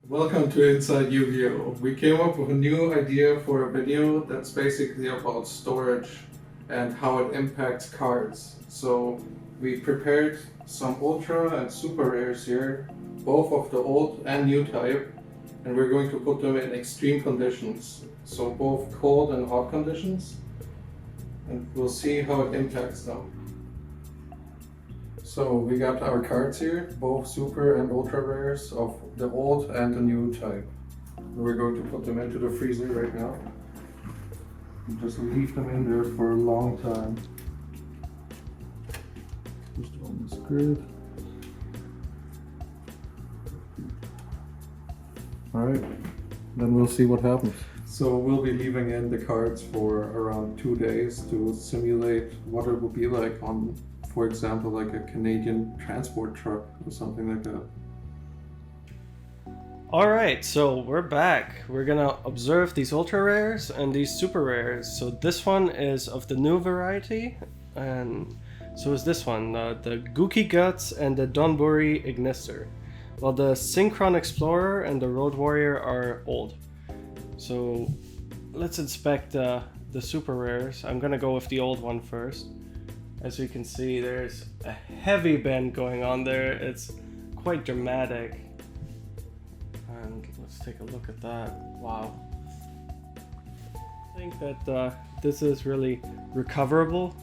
Welcome to Inside Yu-Gi-Oh! We came up with a new idea for a video that's basically about storage and how it impacts cards. So we prepared some ultra and super rares here, both of the old and new type, and we're going to put them in extreme conditions. So both cold and hot conditions, and we'll see how it impacts them. So we got our cards here, both super and ultra rares of the old and the new type. We're going to put them into the freezer right now. And just leave them in there for a long time. Just on this grid. Alright, then we'll see what happens. So we'll be leaving in the cards for around 2 days to simulate what it would be like on, for example, like a Canadian transport truck or something like that. Alright, so we're back. We're gonna observe these ultra rares and these super rares. So this one is of the new variety, and so is this one, the Gookie Guts and the Donburi Ignister. While the Synchron Explorer and the Road Warrior are old. So let's inspect the super rares. I'm gonna go with the old one first. As you can see, there's a heavy bend going on there. It's quite dramatic. And let's take a look at that. Wow. I think that this is really recoverable,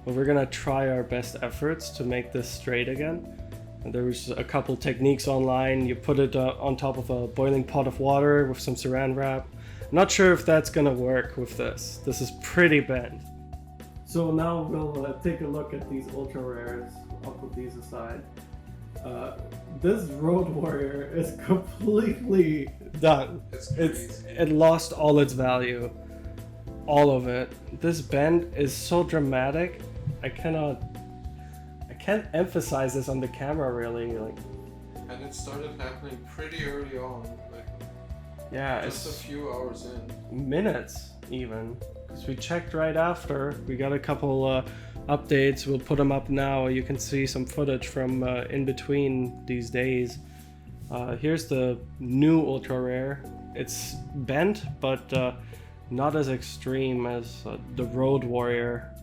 but we're gonna try our best efforts to make this straight again. And there's a couple techniques online. You put it on top of a boiling pot of water with some saran wrap. I'm not sure if that's gonna work with this. This is pretty bent. So now we'll take a look at these ultra rares. I'll put these aside. This Road Warrior is completely done. It lost all its value, all of it. This bend is so dramatic. I can't emphasize this on the camera really. Like, and it started happening pretty early on, like yeah, just a few hours in. Minutes even. Because we checked right after. We got a couple updates. We'll put them up now. You can see some footage from in between these days. Here's the new ultra rare. It's bent, but not as extreme as the Road Warrior.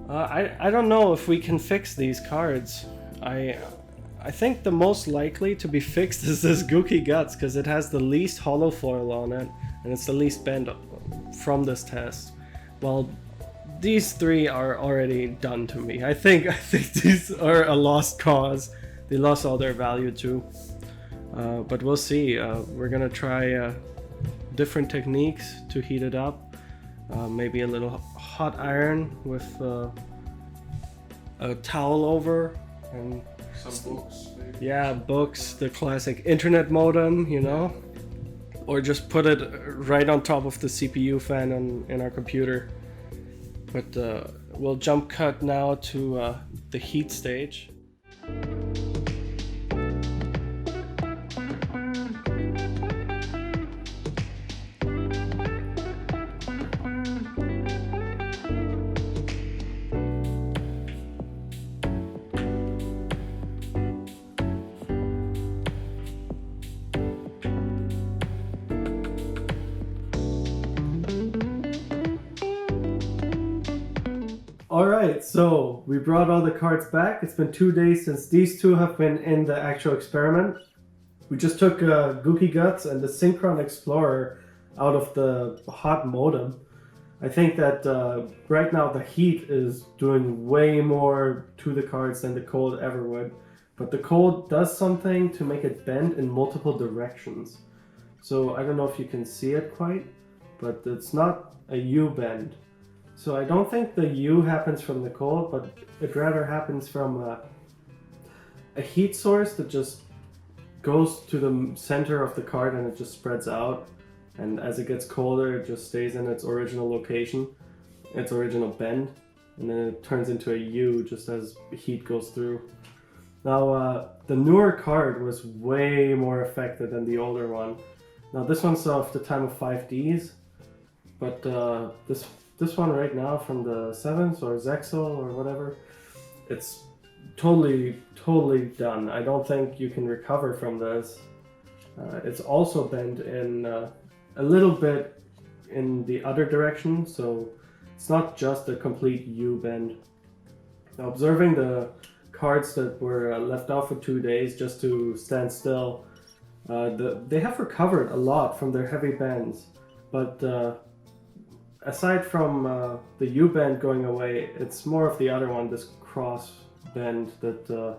I don't know if we can fix these cards. I think the most likely to be fixed is this Gookie Guts, because it has the least hollow foil on it, and it's the least bent from this test. Well, these three are already done to me. I think these are a lost cause. They lost all their value too. But we'll see. We're gonna try different techniques to heat it up. Maybe a little hot iron with a towel over and some books, maybe. Yeah, books, the classic internet modem, you know, or just put it right on top of the CPU fan in our computer. But we'll jump cut now to the heat stage. Alright, so we brought all the cards back. It's been 2 days since these two have been in the actual experiment. We just took Gookie Guts and the Synchron Explorer out of the hot modem. I think that right now the heat is doing way more to the cards than the cold ever would. But the cold does something to make it bend in multiple directions. So I don't know if you can see it quite, but it's not a U bend. So I don't think the U happens from the cold, but it rather happens from a heat source that just goes to the center of the card and it just spreads out. And as it gets colder, it just stays in its original location, its original bend, and then it turns into a U just as heat goes through. Now, the newer card was way more affected than the older one. Now, this one's of the time of 5Ds, but this one right now from the 7s or Zexel or whatever, it's totally done. I don't think you can recover from this. It's also bent in a little bit in the other direction, so it's not just a complete U bend. Now, observing the cards that were left out for 2 days just to stand still, they have recovered a lot from their heavy bends, but aside from the U bend going away, it's more of the other one, this cross bend, that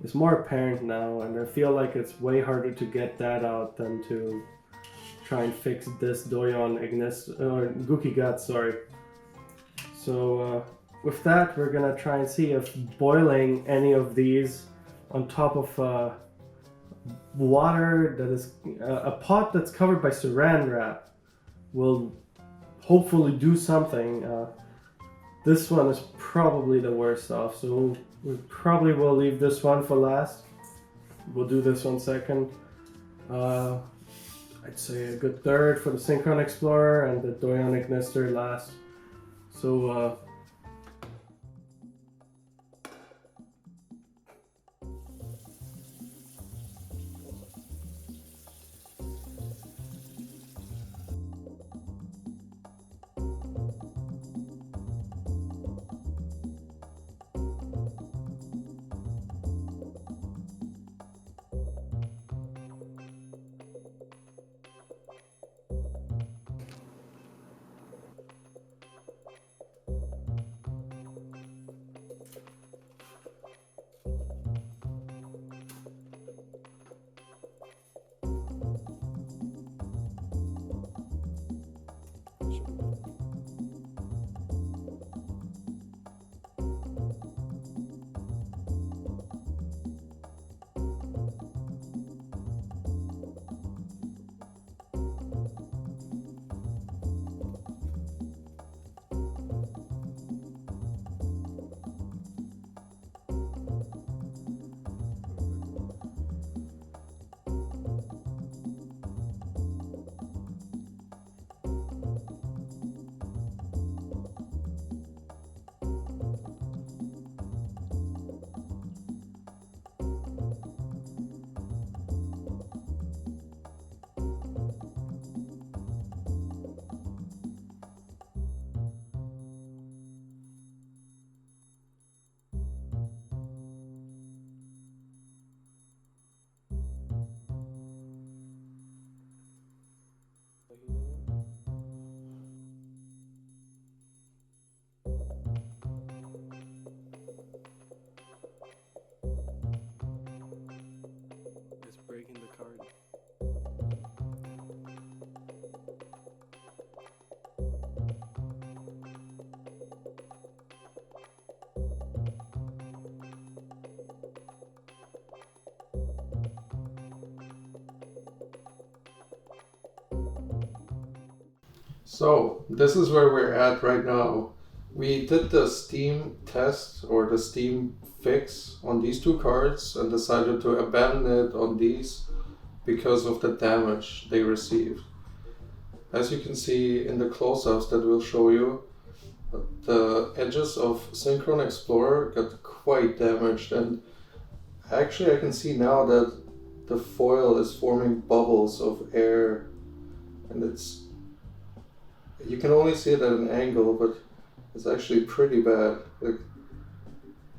is more apparent now, and I feel like it's way harder to get that out than to try and fix this Doyon Gookie Gut, sorry. So with that, we're gonna try and see if boiling any of these on top of water that is a pot that's covered by saran wrap will hopefully do something. This one is probably the worst off, so we probably will leave this one for last. We'll do this one second. I'd say a good third for the Synchron Explorer and the Doyon Ignister last. So it's breaking the card. So this is where we're at right now. We did the Steam test or the Steam fix on these two cards and decided to abandon it on these because of the damage they received. As you can see in the close-ups that we'll show you, the edges of Synchron Explorer got quite damaged, and actually I can see now that the foil is forming bubbles of air, and you can only see it at an angle, but it's actually pretty bad. Like,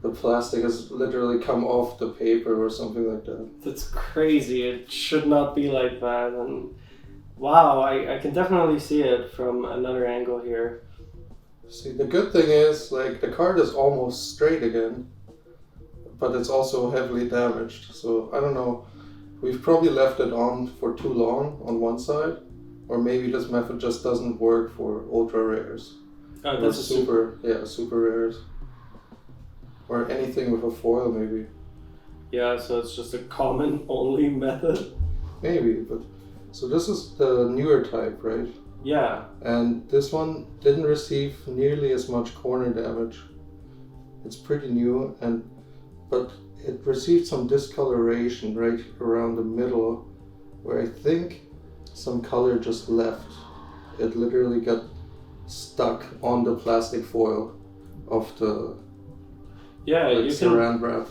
the plastic has literally come off the paper or something like that. That's crazy. It should not be like that. And wow, I can definitely see it from another angle here. See, the good thing is, like, the card is almost straight again, but it's also heavily damaged. So I don't know, we've probably left it on for too long on one side, or maybe this method just doesn't work for ultra rares. Oh, that's a super rares. Or anything with a foil, maybe. Yeah, so it's just a common only method. Maybe, but so this is the newer type, right? Yeah. And this one didn't receive nearly as much corner damage. It's pretty new, but it received some discoloration right around the middle, where I think some color just left. It literally got stuck on the plastic foil of the saran wrap.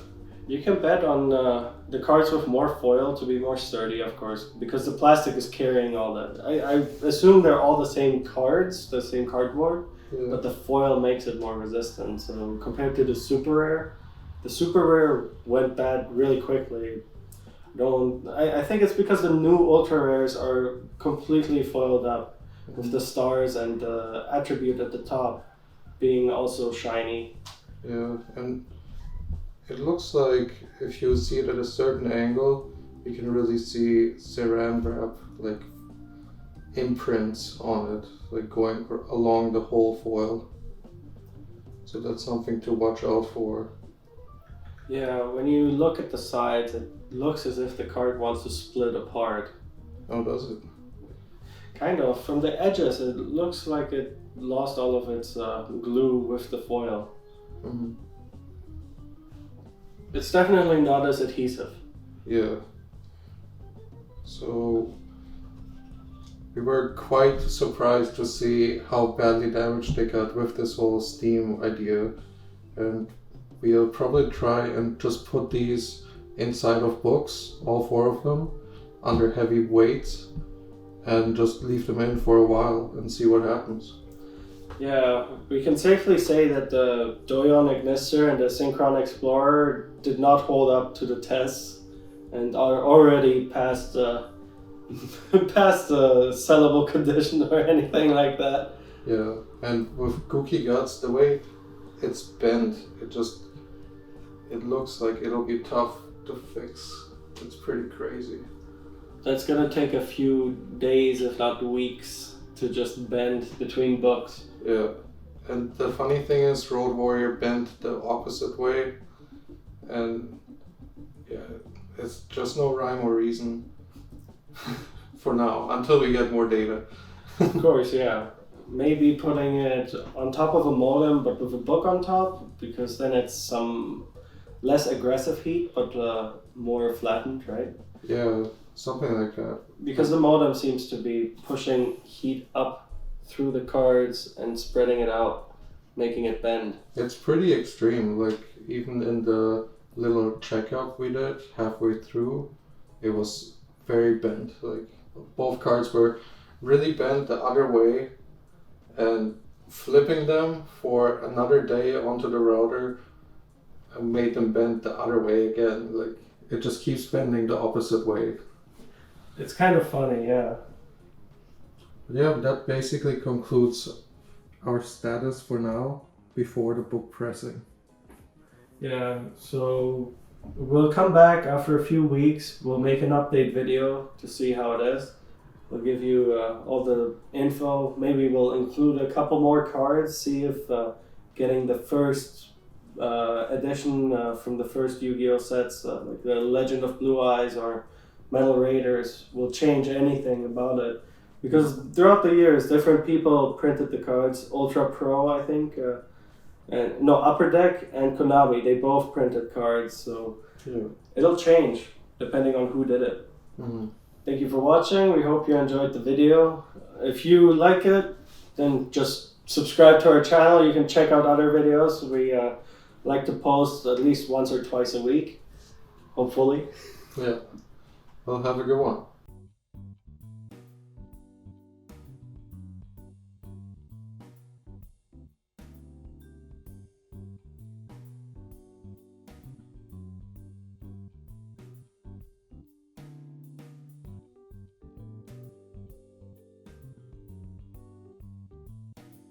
You can bet on the cards with more foil to be more sturdy, of course, because the plastic is carrying all that. I assume they're all the same cards, the same cardboard, but the foil makes it more resistant. So compared to the super rare went bad really quickly. I think it's because the new ultra rares are completely foiled up with the stars and the attribute at the top being also shiny. Yeah, and it looks like if you see it at a certain angle, you can really see saran wrap like imprints on it, like going along the whole foil. So that's something to watch out for. Yeah, when you look at the sides, it looks as if the card wants to split apart. Oh, does it? Kind of. From the edges, it looks like it lost all of its glue with the foil. Mm-hmm. It's definitely not as adhesive. Yeah. So we were quite surprised to see how badly damaged they got with this whole Steam idea, and we'll probably try and just put these inside of books, all 4 of them, under heavy weights, and just leave them in for a while and see what happens. Yeah, we can safely say that the Doyon Ignister and the Synchron Explorer did not hold up to the tests and are already past past sellable condition or anything like that. Yeah, and with Gookie Guts, the way it's bent, it looks like it'll be tough to fix. It's pretty crazy. That's gonna take a few days, if not weeks, to just bend between books. Yeah, and the funny thing is, Road Warrior bent the opposite way, and yeah, it's just no rhyme or reason for now, until we get more data. Of course, yeah. Maybe putting it on top of a modem, but with a book on top, because then it's some less aggressive heat, but more flattened, right? Yeah, something like that. Because the modem seems to be pushing heat up through the cards and spreading it out, making it bend. It's pretty extreme. Like, even in the little checkup we did halfway through, it was very bent. Like, both cards were really bent the other way, and flipping them for another day onto the router made them bend the other way again. Like, it just keeps bending the opposite way. It's kind of funny, yeah. Yeah, that basically concludes our status for now before the book pressing. Yeah, so we'll come back after a few weeks. We'll make an update video to see how it is. We'll give you all the info. Maybe we'll include a couple more cards, see if getting the first edition from the first Yu-Gi-Oh sets, like the Legend of Blue Eyes or Metal Raiders, will change anything about it. Because throughout the years, different people printed the cards. Ultra Pro, I think, Upper Deck and Konami, they both printed cards, so it'll change depending on who did it. Mm-hmm. Thank you for watching. We hope you enjoyed the video. If you like it, then just subscribe to our channel. You can check out other videos. We like to post at least once or twice a week, hopefully. Yeah. Well, have a good one.